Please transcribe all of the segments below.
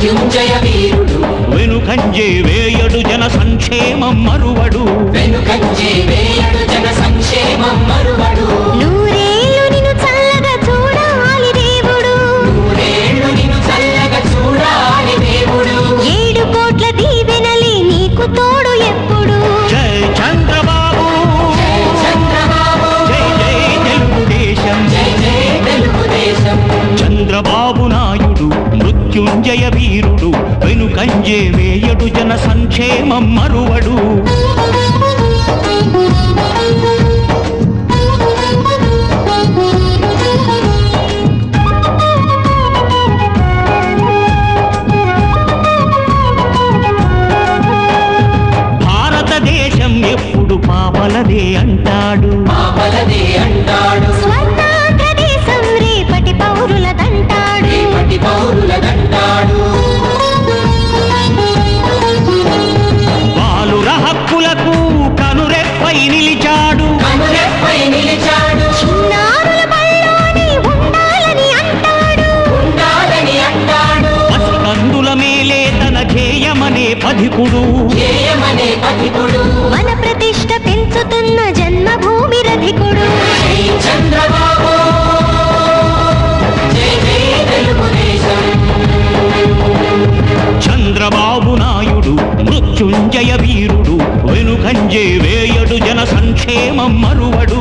మృత్యుంజయ వీరుడు వెనుకంజే వేయడు జన సంక్షేమం మరువడు వెనుకంజే వేయడు జన సంక్షేమం మరువడు నూరేళ్ళు నిన్ను చల్లగా చూడాలి దేవుడు నూరేళ్ళు నిన్ను చల్లగా చూడాలి దేవుడు 7 కోట్ల దీవెనలే నీకు తోడు ఎప్పుడు జై చంద్రబాబు జై చంద్రబాబు జై జై తెలుగుదేశం జై జై తెలుగుదేశం చంద్రబాబు నాయుడు మృత్యుంజయ వీరుడు వెనుకంజే వేయడు జన సంక్షేమం మరువడు భారతదేశం ఎప్పుడు పాపలదే అంటాడు పాపలదే అంటాడు స్వర్ణాంధ్రదేశం రేపటి పౌరులదంటాడు రేపటి పౌరులదంటాడు బాలుర హక్కులకు కనురెప్పై నిలిచాడు కనురెప్పై నిలిచాడు చిన్నారుల బళ్ళోనే ఉండాలని అంటాడు ఉండాలని అంటాడు పసికందుల మేలే తన ధ్యేయమనే పధికుడు ధ్యేయమనే పథికుడు మన ప్రతిష్ట పెంచుతున్న జన్మభూమి రధికుడు జై చంద్రబాబు జై జై తెలుగుదేశం చంద్రబాబు నాయుడు మృత్యుంజయ వీరుడు వెనుకంజే వేయడు జన సంక్షేమం మరువడు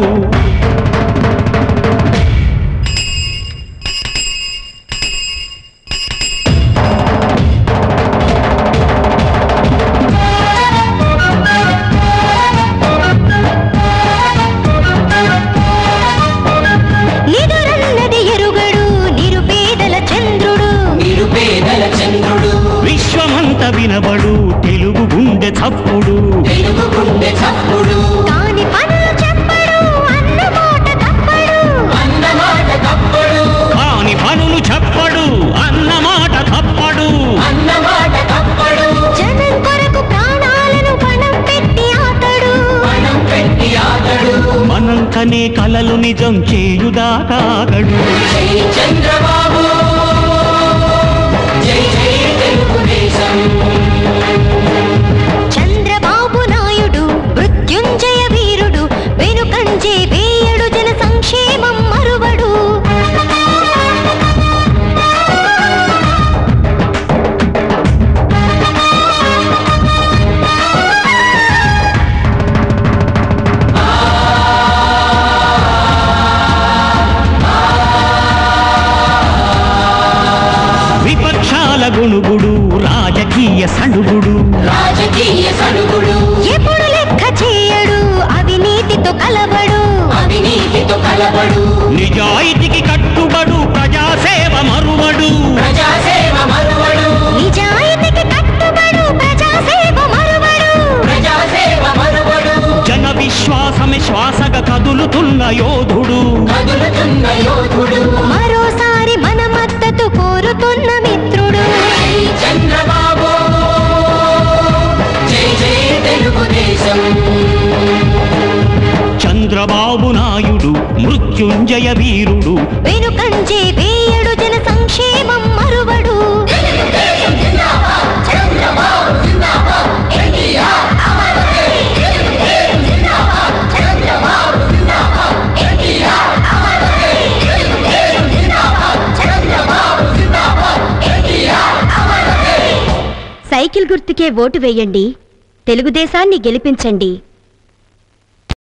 నిదురన్నది ఎరుగడు నిరుపేదల చంద్రుడు నిరుపేదల చంద్రుడు విశ్వమంత వినబడు తెలుగు గుండె చప్పుడు తెలుగు గుండె చప్పుడు కాని పనులు చెప్పడు అన్నమాట తప్పడు అన్నమాట తప్పుడు కాని పనులు చెప్పడు అన్నమాట తప్పడు అన్నమాట తప్పడు జనం కొరకు ప్రాణాలను పణం పెట్టి ఆతడు పణం పెట్టి ఆతడు మనం కనే కలలు నిజం చేయుదాకాగడు జై చంద్రబాబు జై జై తెలుగుదేశం చంద్రబాబు నాయుడు మృత్యుంజయ వీరుడు వెనుకంజే వేయడు జన సంక్షేమం మరువడు విపక్షాల గుణుగుడు రాజకీయ సడుగుడు రాజకీయ సడుగుడు ఎప్పుడు లెక్క చేయడు అవినీతితో కలబడు అవినీతితో కలబడు నిజాయితీకి కట్టుబడు ప్రజాసేవ మరువడు ప్రజాసేవ మరువడు నిజాయితీకి కట్టుబడు ప్రజాసేవ మరువడు ప్రజాసేవ మరువడు జన విశ్వాసమే శ్వాసగా కదులుతున్న యోధుడు కదులుతున్న యోధుడు మరోసారి మన మద్దతు కోరుతున్న మిత్రుడు జై చంద్రబాబు జై జై తెలుగుదేశం చంద్రబాబు నాయుడు మృత్యుంజయ వీరుడు వెనుకంజే వేయడు జన సంక్షేమం మరువడు సైకిల్ గుర్తుకే ఓటు వేయండి తెలుగుదేశాన్ని గెలిపించండి